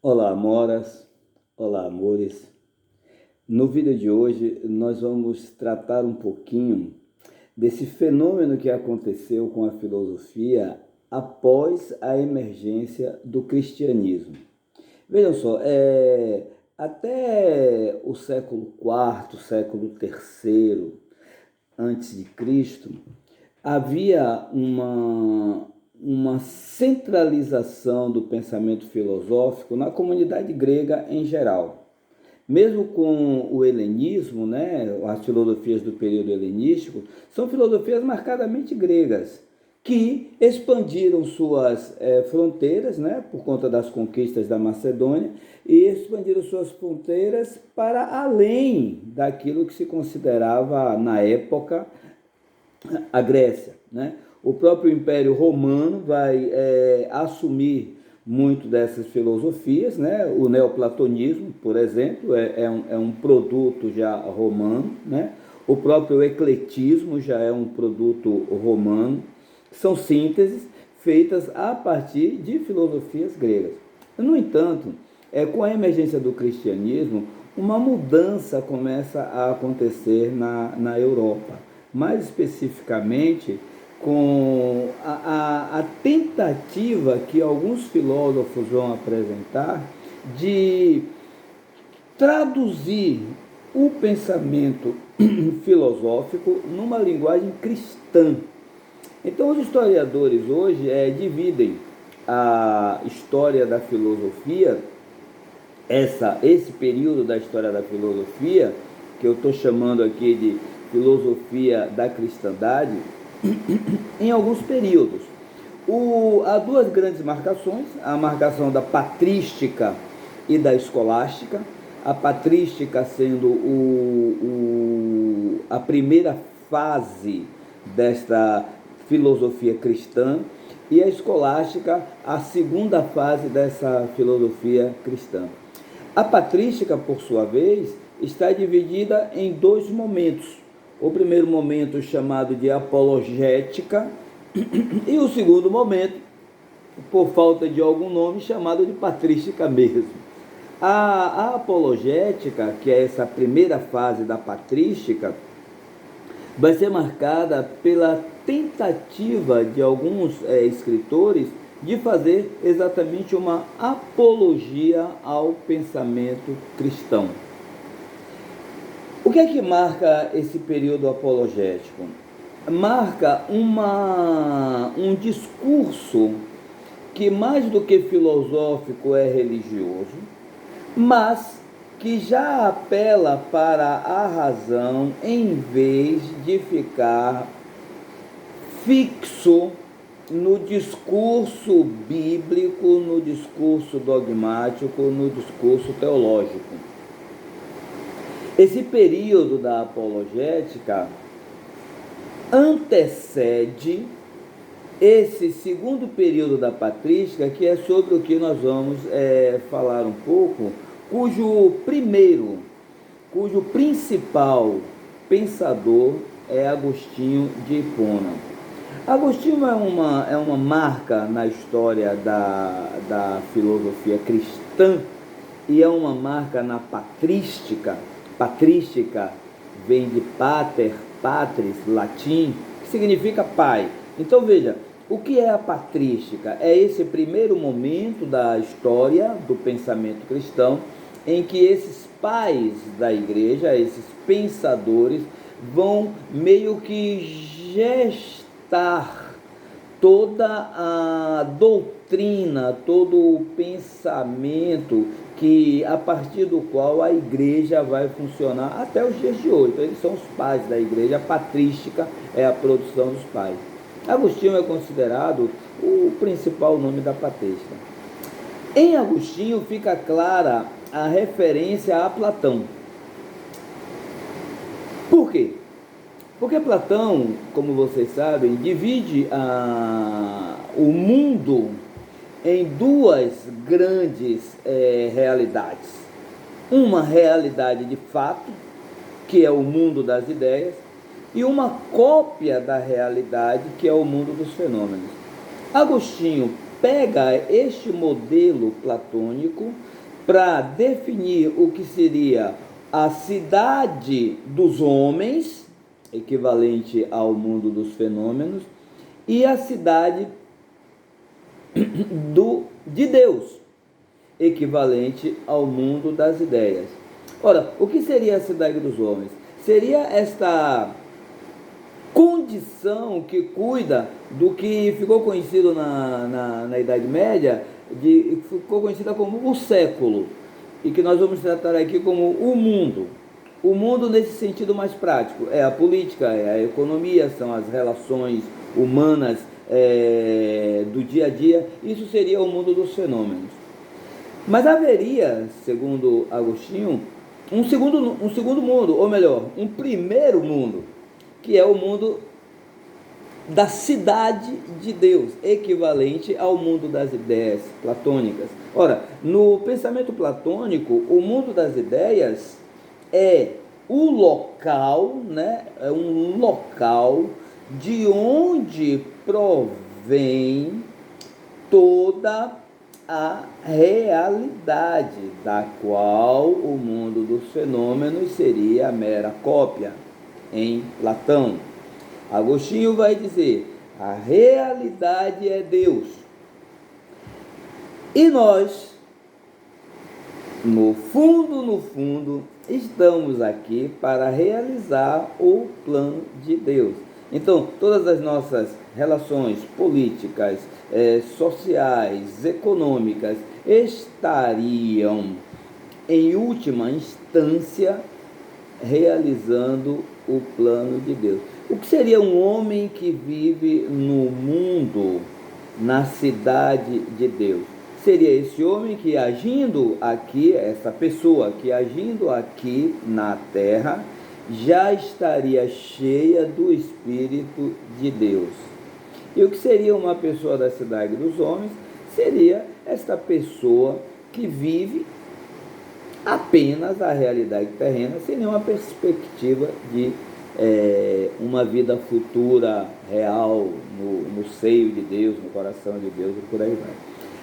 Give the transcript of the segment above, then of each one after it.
Olá, amoras. Olá, amores. No vídeo de hoje, nós vamos tratar um pouquinho desse fenômeno que aconteceu com a filosofia após a emergência do cristianismo. Vejam só, até o século IV, século III antes de Cristo, havia uma centralização do pensamento filosófico na comunidade grega em geral. Mesmo com o helenismo, né, as filosofias do período helenístico, são filosofias marcadamente gregas, que expandiram suas fronteiras, né, por conta das conquistas da Macedônia, e expandiram suas fronteiras para além daquilo que se considerava, na época, a Grécia, né? O próprio Império Romano vai assumir muito dessas filosofias, né? O neoplatonismo, por exemplo, é um produto já romano, né? O próprio ecletismo já é um produto romano. São sínteses feitas a partir de filosofias gregas. No entanto, com a emergência do cristianismo, uma mudança começa a acontecer na Europa, mais especificamente com a tentativa que alguns filósofos vão apresentar de traduzir o pensamento filosófico numa linguagem cristã. Então, os historiadores hoje dividem a história da filosofia, esse período da história da filosofia, que eu estou chamando aqui de filosofia da cristandade, em alguns períodos. Há duas grandes marcações, a marcação da patrística e da escolástica, a patrística sendo a primeira fase desta filosofia cristã, e a escolástica a segunda fase dessa filosofia cristã. A patrística, por sua vez, está dividida em dois momentos. O primeiro momento chamado de apologética e o segundo momento, por falta de algum nome, chamado de patrística mesmo. A apologética, que é essa primeira fase da patrística, vai ser marcada pela tentativa de alguns escritores de fazer exatamente uma apologia ao pensamento cristão. O que é que marca esse período apologético? Marca um discurso que, mais do que filosófico, é religioso, mas que já apela para a razão em vez de ficar fixo no discurso bíblico, no discurso dogmático, no discurso teológico. Esse período da apologética antecede esse segundo período da patrística, que é sobre o que nós vamos falar um pouco, cujo principal pensador é Agostinho de Hipona. Agostinho é uma marca na história da filosofia cristã e é uma marca na patrística. Patrística vem de pater, patris, latim, que significa pai. Então veja, o que é a patrística? É esse primeiro momento da história do pensamento cristão em que esses pais da igreja, esses pensadores, vão meio que gestar toda a doutrina, todo o pensamento que a partir do qual a igreja vai funcionar até os dias de hoje. Então, eles são os pais da igreja, a patrística é a produção dos pais. Agostinho é considerado o principal nome da patrística. Em Agostinho fica clara a referência a Platão. Por quê? Porque Platão, como vocês sabem, divide o mundo em duas grandes realidades. Uma realidade de fato, que é o mundo das ideias, e uma cópia da realidade, que é o mundo dos fenômenos. Agostinho pega este modelo platônico para definir o que seria a cidade dos homens, equivalente ao mundo dos fenômenos, e a cidade de Deus, equivalente ao mundo das ideias. Ora, o que seria a cidade dos homens? Seria esta condição que cuida do que ficou conhecido na Idade Média, ficou conhecida como o século, e que nós vamos tratar aqui como o mundo. O mundo nesse sentido mais prático é a política, é a economia, são as relações humanas do dia a dia. Isso seria o mundo dos fenômenos. Mas haveria, segundo Agostinho, um segundo mundo, ou melhor, um primeiro mundo, que é o mundo da cidade de Deus, equivalente ao mundo das ideias platônicas. Ora, no pensamento platônico, o mundo das ideias é o local, é um local de onde provém toda a realidade, da qual o mundo dos fenômenos seria a mera cópia em Platão. Agostinho vai dizer: a realidade é Deus. E nós, no fundo, estamos aqui para realizar o plano de Deus. Então, todas as nossas relações políticas, sociais, econômicas, estariam, em última instância, realizando o plano de Deus. O que seria um homem que vive no mundo, na cidade de Deus? Seria esse homem que agindo aqui, essa pessoa que agindo aqui na terra, já estaria cheia do Espírito de Deus. E o que seria uma pessoa da cidade dos homens? Seria esta pessoa que vive apenas a realidade terrena, sem nenhuma perspectiva de uma vida futura real no seio de Deus, no coração de Deus e por aí vai.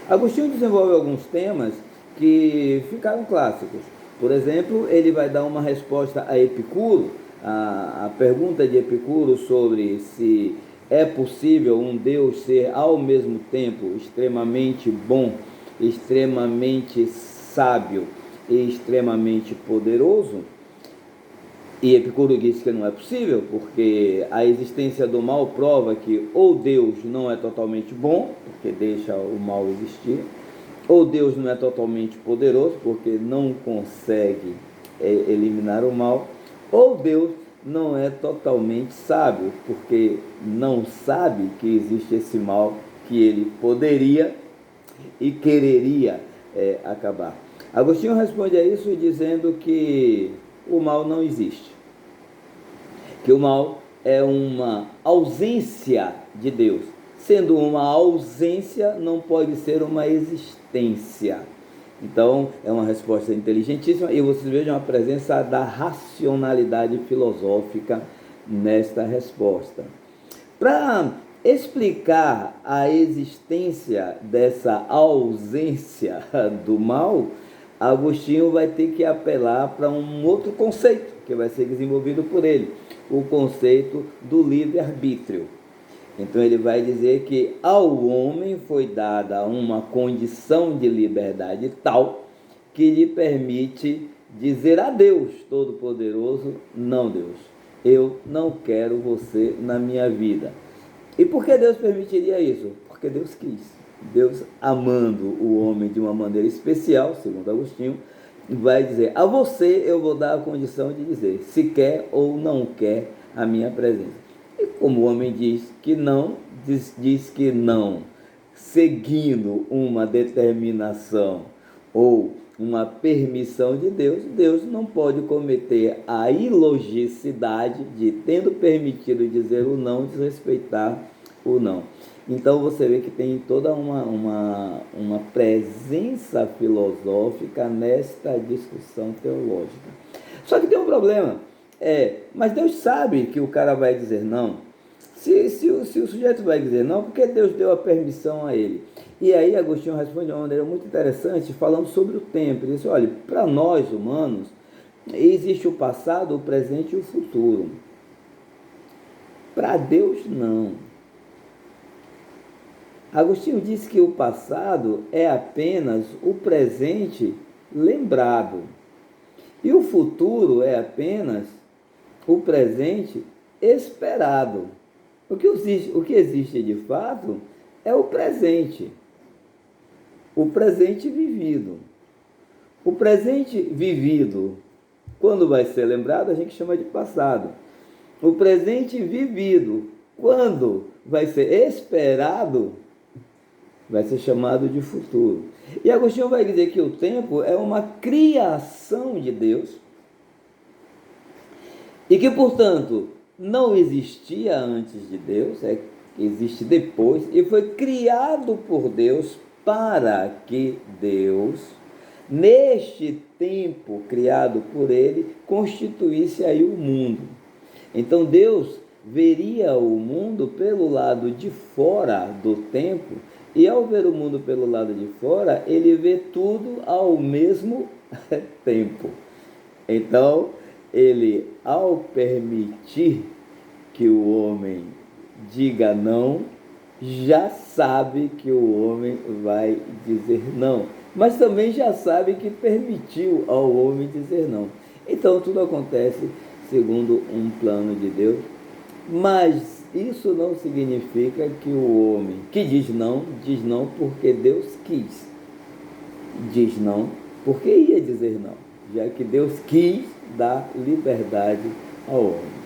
Agostinho desenvolve alguns temas que ficaram clássicos. Por exemplo, ele vai dar uma resposta a Epicuro, a pergunta de Epicuro sobre se é possível um Deus ser ao mesmo tempo extremamente bom, extremamente sábio e extremamente poderoso. E Epicuro disse que não é possível, porque a existência do mal prova que ou Deus não é totalmente bom, porque deixa o mal existir, ou Deus não é totalmente poderoso, porque não consegue eliminar o mal, ou Deus não é totalmente sábio, porque não sabe que existe esse mal que ele poderia e quereria acabar. Agostinho responde a isso dizendo que o mal não existe, que o mal é uma ausência de Deus. Sendo uma ausência, não pode ser uma existência. Então, é uma resposta inteligentíssima, e vocês vejam a presença da racionalidade filosófica nesta resposta. Para explicar a existência dessa ausência do mal, Agostinho vai ter que apelar para um outro conceito que vai ser desenvolvido por ele, o conceito do livre-arbítrio. Então ele vai dizer que ao homem foi dada uma condição de liberdade tal que lhe permite dizer a Deus Todo-Poderoso: não, Deus, eu não quero você na minha vida. E por que Deus permitiria isso? Porque Deus quis. Deus, amando o homem de uma maneira especial, segundo Agostinho, vai dizer: a você eu vou dar a condição de dizer se quer ou não quer a minha presença. E como o homem diz que não, diz que não, seguindo uma determinação ou uma permissão de Deus, Deus não pode cometer a ilogicidade de, tendo permitido dizer o não, desrespeitar o não. Então você vê que tem toda uma presença filosófica nesta discussão teológica. Só que tem um problema, mas Deus sabe que o cara vai dizer não. Se o sujeito vai dizer não, porque Deus deu a permissão a ele. E aí Agostinho responde de uma maneira muito interessante, falando sobre o tempo. Ele diz, olha, para nós humanos, existe o passado, o presente e o futuro. Para Deus, não. Agostinho diz que o passado é apenas o presente lembrado. E o futuro é apenas o presente esperado. O que existe de fato é o presente vivido. O presente vivido, quando vai ser lembrado, a gente chama de passado. O presente vivido, quando vai ser esperado, vai ser chamado de futuro. E Agostinho vai dizer que o tempo é uma criação de Deus e que, portanto, não existia antes de Deus, existe depois, e foi criado por Deus para que Deus, neste tempo criado por ele, constituísse aí o mundo. Então Deus veria o mundo pelo lado de fora do tempo, e ao ver o mundo pelo lado de fora, ele vê tudo ao mesmo tempo. Então, ele, ao permitir que o homem diga não, já sabe que o homem vai dizer não, mas também já sabe que permitiu ao homem dizer não. Então, tudo acontece segundo um plano de Deus, mas isso não significa que o homem que diz não porque Deus quis. Diz não porque ia dizer não, já que Deus quis dar liberdade ao homem.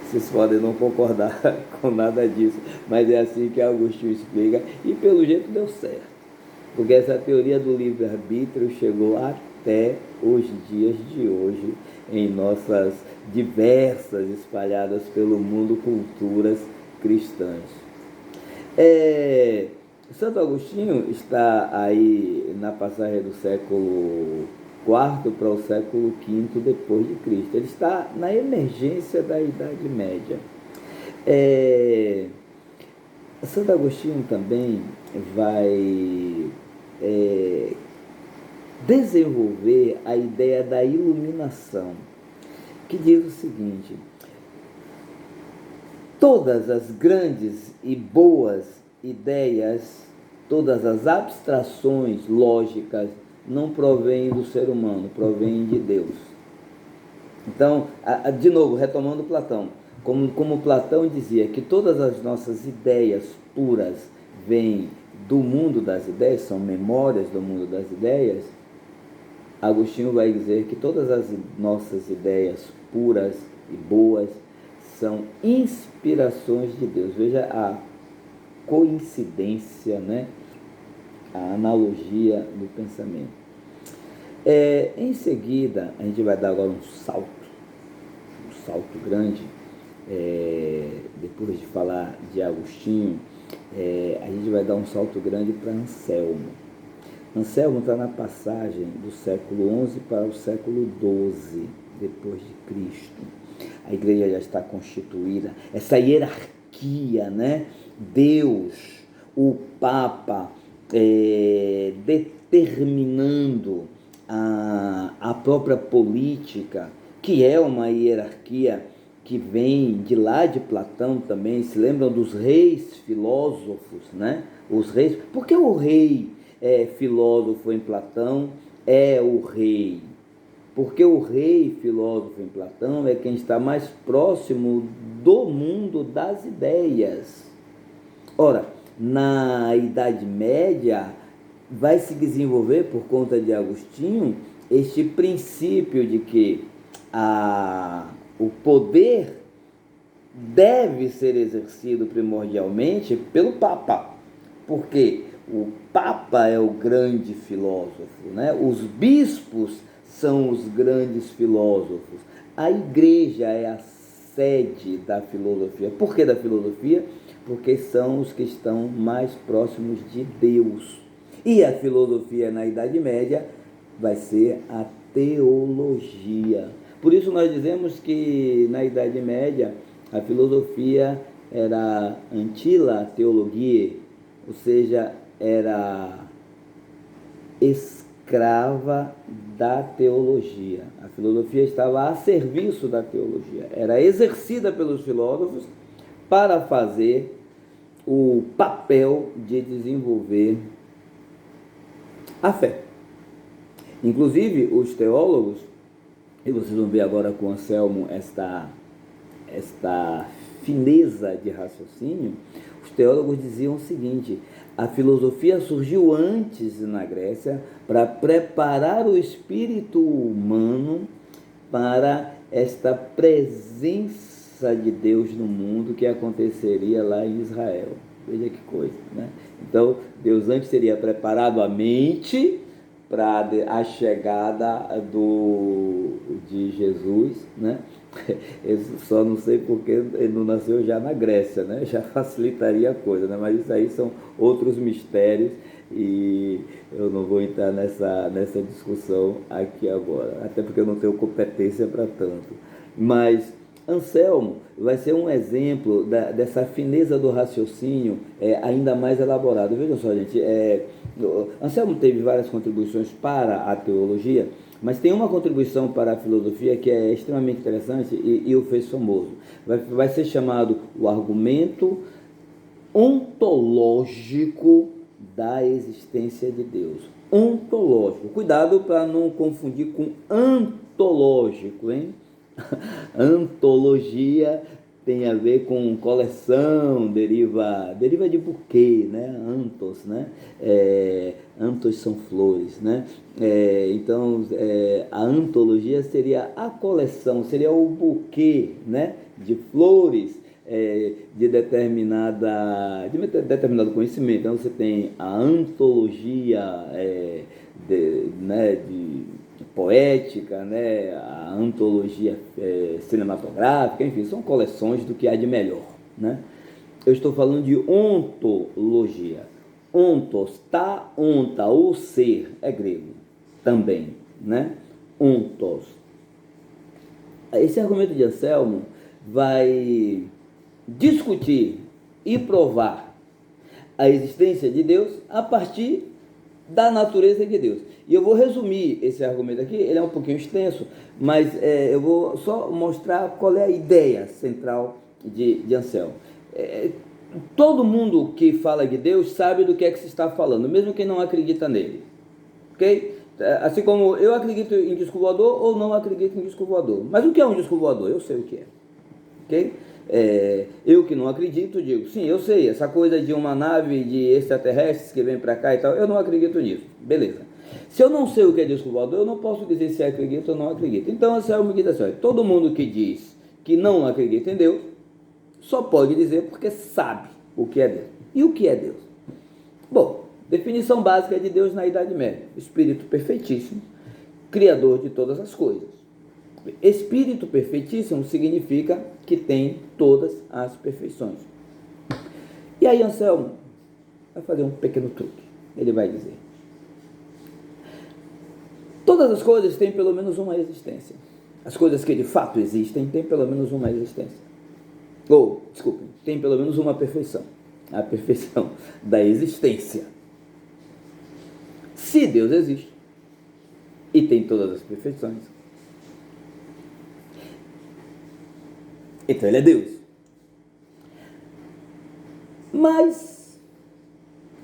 Vocês podem não concordar com nada disso, mas é assim que Agostinho explica, e pelo jeito deu certo, porque essa teoria do livre-arbítrio chegou até os dias de hoje, em nossas diversas, espalhadas pelo mundo, culturas cristãs. Santo Agostinho está aí na passagem do século IV para o século V depois de Cristo. Ele está na emergência da Idade Média. Santo Agostinho também vai desenvolver a ideia da iluminação, que diz o seguinte: todas as grandes e boas ideias, todas as abstrações lógicas não provêm do ser humano, provêm de Deus. Então, de novo, retomando Platão, como Platão dizia que todas as nossas ideias puras vêm do mundo das ideias, são memórias do mundo das ideias, Agostinho vai dizer que todas as nossas ideias puras e boas são inspirações de Deus. Veja a coincidência, né? A analogia do pensamento. Em seguida, a gente vai dar agora um salto grande, depois de falar de Agostinho, a gente vai dar um salto grande para Anselmo. Anselmo está na passagem do século XI para o século XII depois de Cristo. A igreja já está constituída, essa hierarquia, né? Deus, o Papa, determinando a própria política, que é uma hierarquia que vem de lá de Platão também. Se lembram dos reis filósofos, né? Os reis, porque o rei filósofo em Platão é o rei, porque o rei filósofo em Platão é quem está mais próximo do mundo das ideias. Ora, na Idade Média vai se desenvolver, por conta de Agostinho, este princípio de que o poder deve ser exercido primordialmente pelo Papa, porque o Papa é o grande filósofo, né? Os bispos são os grandes filósofos. A igreja é a sede da filosofia. Por que da filosofia? Porque são os que estão mais próximos de Deus. E a filosofia na Idade Média vai ser a teologia. Por isso nós dizemos que na Idade Média a filosofia era antila teologia, ou seja, era escrava da teologia. A filosofia estava a serviço da teologia. Era exercida pelos filósofos para fazer o papel de desenvolver a fé. Inclusive, os teólogos, e vocês vão ver agora com Anselmo esta fineza de raciocínio, os teólogos diziam o seguinte: a filosofia surgiu antes na Grécia para preparar o espírito humano para esta presença de Deus no mundo que aconteceria lá em Israel. Veja que coisa, né? Então, Deus antes teria preparado a mente para a chegada de Jesus, né? Eu só não sei porque ele não nasceu já na Grécia, né? Já facilitaria a coisa, né? Mas isso aí são outros mistérios e eu não vou entrar nessa discussão aqui agora, até porque eu não tenho competência para tanto. Mas Anselmo vai ser um exemplo dessa fineza do raciocínio ainda mais elaborado. Veja só, gente, Anselmo teve várias contribuições para a teologia, mas tem uma contribuição para a filosofia que é extremamente interessante e o fez famoso. Vai ser chamado o argumento ontológico da existência de Deus. Ontológico. Cuidado para não confundir com antológico, hein? Antologia tem a ver com coleção, deriva de buquê, né? Antos, né? Antos são flores, né? Então, a antologia seria a coleção, seria o buquê, né? De flores de determinado conhecimento. Então, você tem a antologia de poética, né, a antologia cinematográfica, enfim, são coleções do que há de melhor, né? Eu estou falando de ontologia. Ontos, onta, o ser, é grego também, né? Ontos. Esse argumento de Anselmo vai discutir e provar a existência de Deus a partir da natureza de Deus. E eu vou resumir esse argumento aqui, ele é um pouquinho extenso, mas eu vou só mostrar qual é a ideia central de Anselmo. Todo mundo que fala de Deus sabe do que é que se está falando, mesmo quem não acredita nele. Ok? Assim como eu acredito em disco voador ou não acredito em disco voador. Mas o que é um disco voador? Eu sei o que é. Ok? Eu que não acredito, digo, sim, eu sei, essa coisa de uma nave de extraterrestres que vem para cá e tal, eu não acredito nisso, beleza. Se eu não sei o que é disco voador, eu não posso dizer se acredito ou não acredito. Então, Anselmo diz assim: todo mundo que diz que não acredita em Deus, só pode dizer porque sabe o que é Deus. E o que é Deus? Bom, definição básica de Deus na Idade Média: Espírito perfeitíssimo, Criador de todas as coisas. Espírito perfeitíssimo significa que tem todas as perfeições. E aí Anselmo vai fazer um pequeno truque. Ele vai dizer: todas as coisas têm pelo menos uma existência. As coisas que de fato existem têm pelo menos uma existência. Desculpem, tem pelo menos uma perfeição. A perfeição da existência. Se Deus existe e tem todas as perfeições, então ele é Deus. Mas,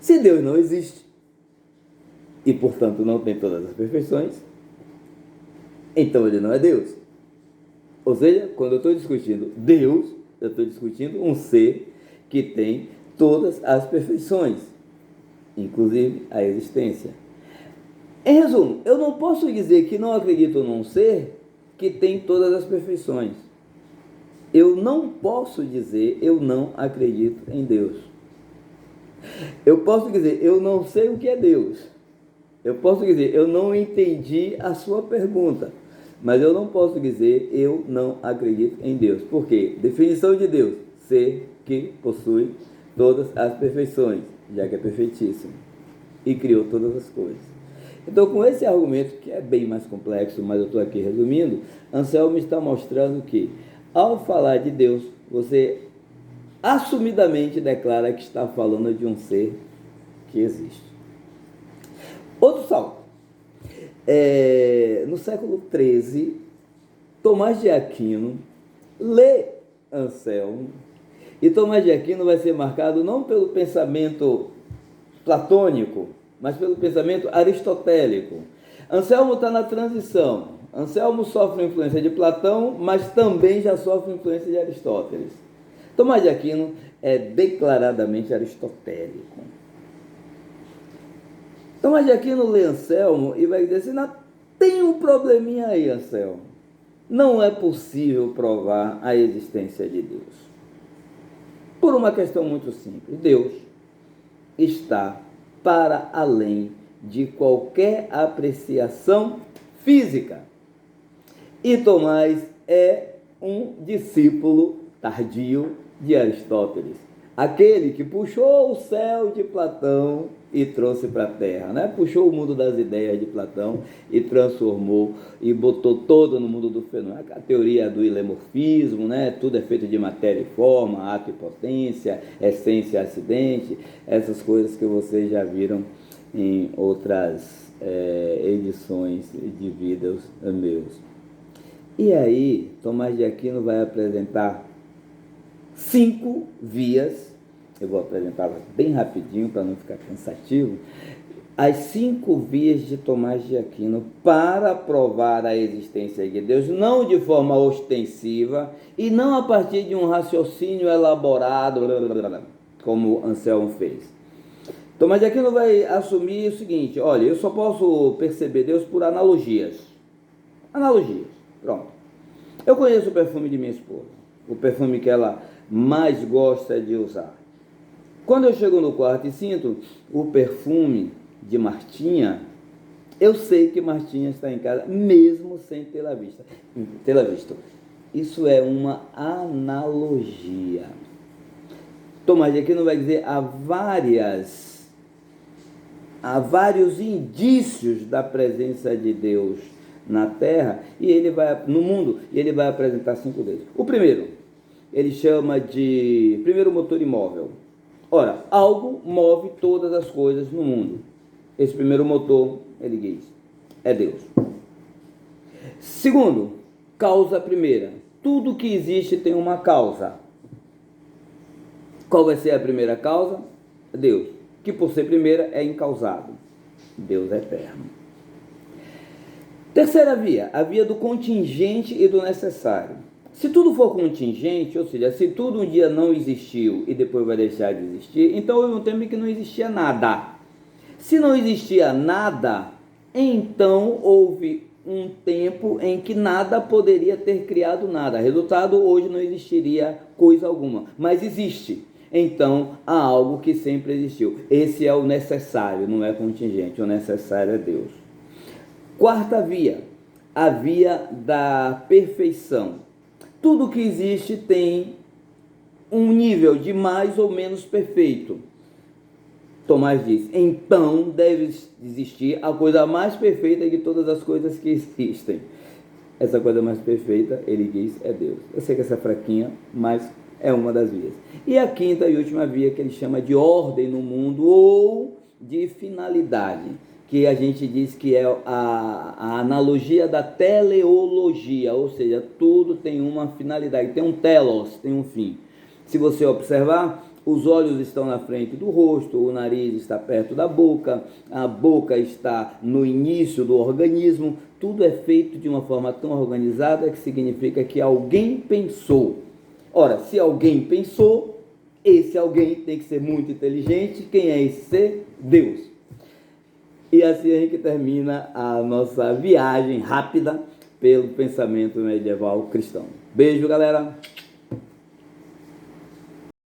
se Deus não existe, e portanto não tem todas as perfeições, então ele não é Deus. Ou seja, quando eu estou discutindo Deus, eu estou discutindo um ser que tem todas as perfeições, inclusive a existência. Em resumo, eu não posso dizer que não acredito num ser que tem todas as perfeições. Eu não posso dizer eu não acredito em Deus. Eu posso dizer eu não sei o que é Deus. Eu posso dizer eu não entendi a sua pergunta. Mas eu não posso dizer eu não acredito em Deus. Por quê? Definição de Deus: ser que possui todas as perfeições, já que é perfeitíssimo e criou todas as coisas. Então, com esse argumento, que é bem mais complexo, mas eu estou aqui resumindo, Anselmo está mostrando que, ao falar de Deus, você assumidamente declara que está falando de um ser que existe. Outro salto. No século XIII, Tomás de Aquino lê Anselmo, e Tomás de Aquino vai ser marcado não pelo pensamento platônico, mas pelo pensamento aristotélico. Anselmo está na transição. Anselmo sofre influência de Platão, mas também já sofre influência de Aristóteles. Tomás de Aquino é declaradamente aristotélico. Tomás de Aquino lê Anselmo e vai dizer assim, tem um probleminha aí, Anselmo. Não é possível provar a existência de Deus. Por uma questão muito simples. Deus está para além de qualquer apreciação física. E Tomás é um discípulo tardio de Aristóteles, aquele que puxou o céu de Platão e trouxe para a terra, né? Puxou o mundo das ideias de Platão e transformou e botou todo no mundo do fenômeno. A teoria do ilemorfismo, né? Tudo é feito de matéria e forma, ato e potência, essência e acidente, essas coisas que vocês já viram em outras edições de vídeos meus. E aí, Tomás de Aquino vai apresentar 5 vias, eu vou apresentá-las bem rapidinho para não ficar cansativo, as 5 vias de Tomás de Aquino para provar a existência de Deus, não de forma ostensiva e não a partir de um raciocínio elaborado, como Anselmo fez. Tomás de Aquino vai assumir o seguinte, olha, eu só posso perceber Deus por analogias. Analogias, pronto. Eu conheço o perfume de minha esposa, o perfume que ela mais gosta de usar. Quando eu chego no quarto e sinto o perfume de Martinha, eu sei que Martinha está em casa, mesmo sem tê-la visto. Isso é uma analogia. Tomás de Aquino vai dizer há vários indícios da presença de Deus na Terra e ele vai no mundo e ele vai apresentar 5 deles. O primeiro, ele chama de primeiro motor imóvel. Ora, algo move todas as coisas no mundo. Esse primeiro motor, ele diz, é Deus. Segundo, causa primeira. Tudo que existe tem uma causa. Qual vai ser a primeira causa? Deus, que por ser primeira é incausado. Deus é eterno. Terceira via, a via do contingente e do necessário. Se tudo for contingente, ou seja, se tudo um dia não existiu e depois vai deixar de existir, então houve um tempo em que não existia nada. Se não existia nada, então houve um tempo em que nada poderia ter criado nada. Resultado, hoje não existiria coisa alguma, mas existe. Então, há algo que sempre existiu. Esse é o necessário, não é contingente, o necessário é Deus. Quarta via, a via da perfeição. Tudo que existe tem um nível de mais ou menos perfeito. Tomás diz, então deve existir a coisa mais perfeita de todas as coisas que existem. Essa coisa mais perfeita, ele diz, é Deus. Eu sei que essa é fraquinha, mas é uma das vias. E a quinta e última via que ele chama de ordem no mundo ou de finalidade, que a gente diz que é a analogia da teleologia, ou seja, tudo tem uma finalidade, tem um telos, tem um fim. Se você observar, os olhos estão na frente do rosto, o nariz está perto da boca, a boca está no início do organismo, tudo é feito de uma forma tão organizada que significa que alguém pensou. Ora, se alguém pensou, esse alguém tem que ser muito inteligente. Quem é esse ser? Deus. E assim a gente termina a nossa viagem rápida pelo pensamento medieval cristão. Beijo, galera!